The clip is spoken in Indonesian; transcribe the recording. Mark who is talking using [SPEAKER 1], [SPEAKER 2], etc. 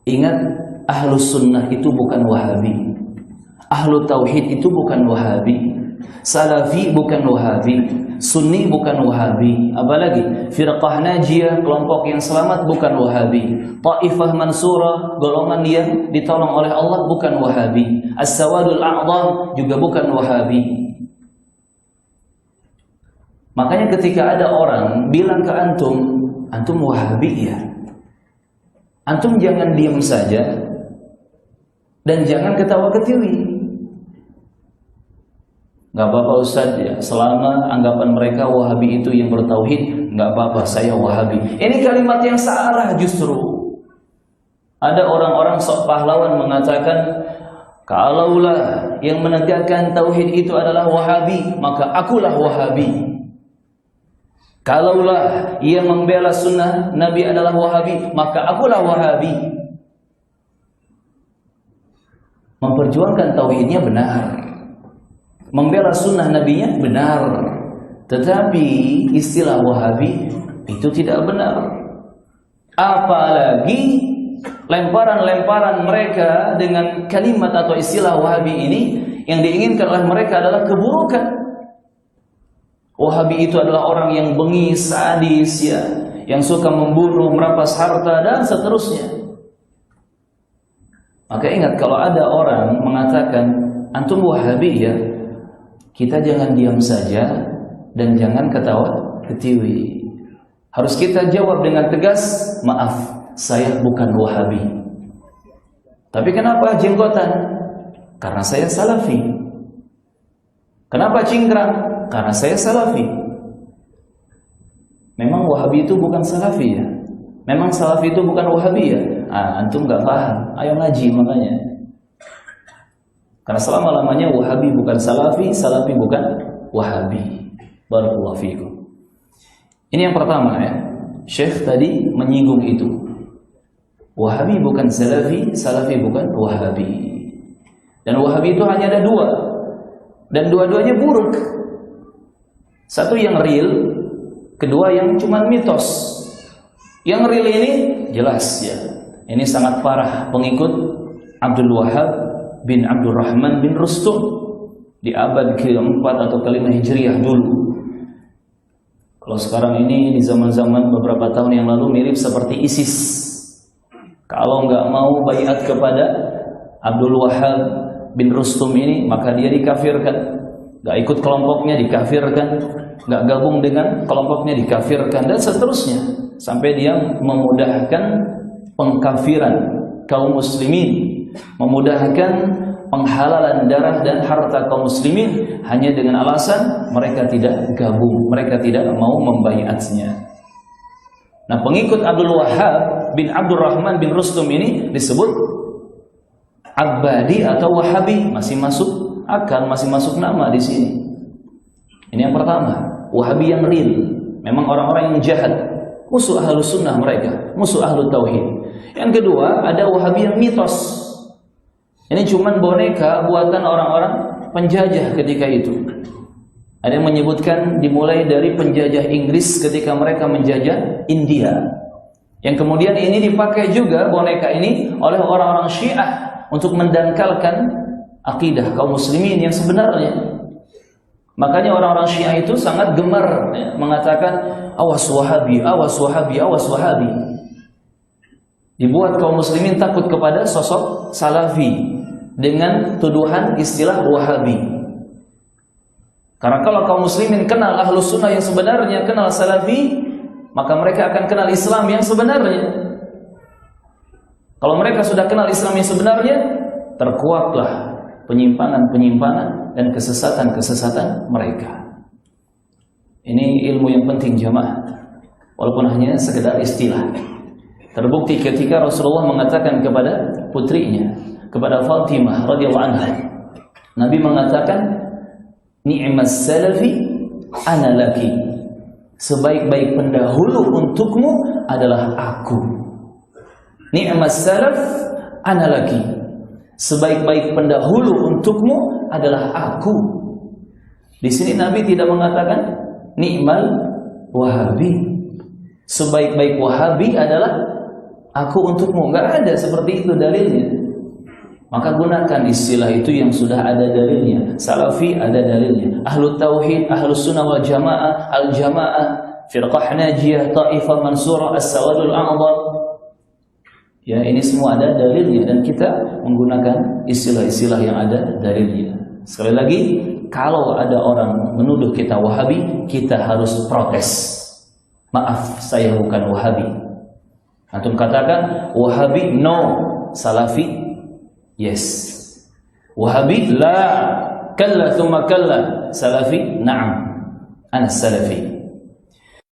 [SPEAKER 1] Ingat, ahlus sunnah itu bukan wahabi, ahlu tauhid itu bukan wahabi, salafi bukan wahabi, sunni bukan wahabi, apalagi firqah najiyah, kelompok yang selamat bukan wahabi, taifah mansurah, golongan yang ditolong oleh Allah bukan wahabi, as-sawadul a'zam juga bukan wahabi. Makanya ketika ada orang bilang ke antum wahabi ya, antum jangan diam saja dan jangan ketawa-ketiwi. Gak apa-apa Ustaz ya, selama anggapan mereka wahabi itu yang bertauhid, gak apa-apa, saya wahabi. Ini kalimat yang salah justru. Ada orang-orang sok pahlawan mengatakan, kalaulah yang menegakkan tauhid itu adalah wahabi, maka akulah wahabi. Kalaulah yang membela sunnah Nabi adalah wahabi, maka akulah wahabi. Memperjuangkan tauhidnya benar, membela sunnah nabinya benar, tetapi istilah wahabi itu tidak benar. Apalagi lemparan-lemparan mereka dengan kalimat atau istilah wahabi ini, yang diinginkan oleh mereka adalah keburukan. Wahabi itu adalah orang yang bengis, sadis ya, yang suka membunuh, merampas harta dan seterusnya. Maka ingat, kalau ada orang mengatakan antum wahabi ya, kita jangan diam saja dan jangan ketawa-ketiwi. Harus kita jawab dengan tegas, maaf, saya bukan wahabi. Tapi kenapa jenggotan? Karena saya salafi. Kenapa cingkrang? Karena saya salafi. Memang wahabi itu bukan salafi ya? Memang salafi itu bukan wahabi ya? Antum gak paham, ayo ngaji makanya. Karena selama-lamanya wahabi bukan salafi, salafi bukan wahabi. Barakallahu fiikum. Ini yang pertama ya. Syekh tadi menyinggung itu. Wahabi bukan salafi, salafi bukan wahabi. Dan wahabi itu hanya ada dua, dan dua-duanya buruk. Satu yang real, kedua yang cuma mitos. Yang real ini jelas ya, ini sangat parah pengikut Abdul Wahhab bin Abdurrahman bin Rustum di abad ke-4 atau ke-5 Hijriah dulu. Kalau sekarang ini di zaman-zaman beberapa tahun yang lalu mirip seperti ISIS. Kalau nggak mau baiat kepada Abdul Wahhab bin Rustum ini, maka dia dikafirkan. Nggak ikut kelompoknya dikafirkan, nggak gabung dengan kelompoknya dikafirkan, dan seterusnya. Sampai dia memudahkan pengkafiran kaum muslimin, memudahkan penghalalan darah dan harta kaum muslimin hanya dengan alasan mereka tidak gabung, mereka tidak mau membaiatnya. Nah, pengikut Abdul Wahhab bin Abdurrahman bin Rustum ini disebut Abbadi atau Wahabi, masih masuk akal, masih masuk nama di sini. Ini yang pertama, Wahabi yang real, memang orang-orang yang jahat, musuh ahlus sunnah mereka, musuh ahlu tauhid. Yang kedua, ada Wahabi yang mitos. Ini cuman boneka buatan orang-orang penjajah ketika itu. Ada yang menyebutkan dimulai dari penjajah Inggris ketika mereka menjajah India. Yang kemudian ini dipakai juga boneka ini oleh orang-orang Syiah untuk mendangkalkan akidah kaum muslimin yang sebenarnya. Makanya orang-orang Syiah itu sangat gemar ya, mengatakan awas Wahabi, awas Wahabi, awas Wahabi. Dibuat kaum muslimin takut kepada sosok salafi dengan tuduhan istilah Wahabi. Karena kalau kaum muslimin kenal ahlus sunnah yang sebenarnya, kenal salafi, maka mereka akan kenal Islam yang sebenarnya. Kalau mereka sudah kenal Islam yang sebenarnya, terkuatlah penyimpangan-penyimpangan dan kesesatan-kesesatan mereka. Ini ilmu yang penting jamaah, walaupun hanya sekedar istilah. Terbukti ketika Rasulullah mengatakan kepada putrinya, kepada Fatimah radhiyallahu anha, Nabi mengatakan, ni'mas salafi ana laki. Sebaik-baik pendahulu untukmu adalah aku. Ni'mas salaf ana laki. Sebaik-baik pendahulu untukmu adalah aku. Di sini Nabi tidak mengatakan ni'mal wahabi. Sebaik-baik wahabi adalah Aku untukmu, nggak ada seperti itu dalilnya. Maka gunakan istilah itu yang sudah ada dalilnya. Salafi ada dalilnya. Ahlu tauhid, ahlu sunnah wal jamaah, al jamaah, firqah najiyah, ta'ifah mansurah, as-sawadul a'zam. Ya, ini semua ada dalilnya dan kita menggunakan istilah-istilah yang ada dalilnya. Sekali lagi, kalau ada orang menuduh kita Wahabi, kita harus protes. Maaf, saya bukan Wahabi. Antum katakan Wahabi no, Salafi yes. Wahabi la, kalla thumma kalla, Salafi na'am, ana Salafi.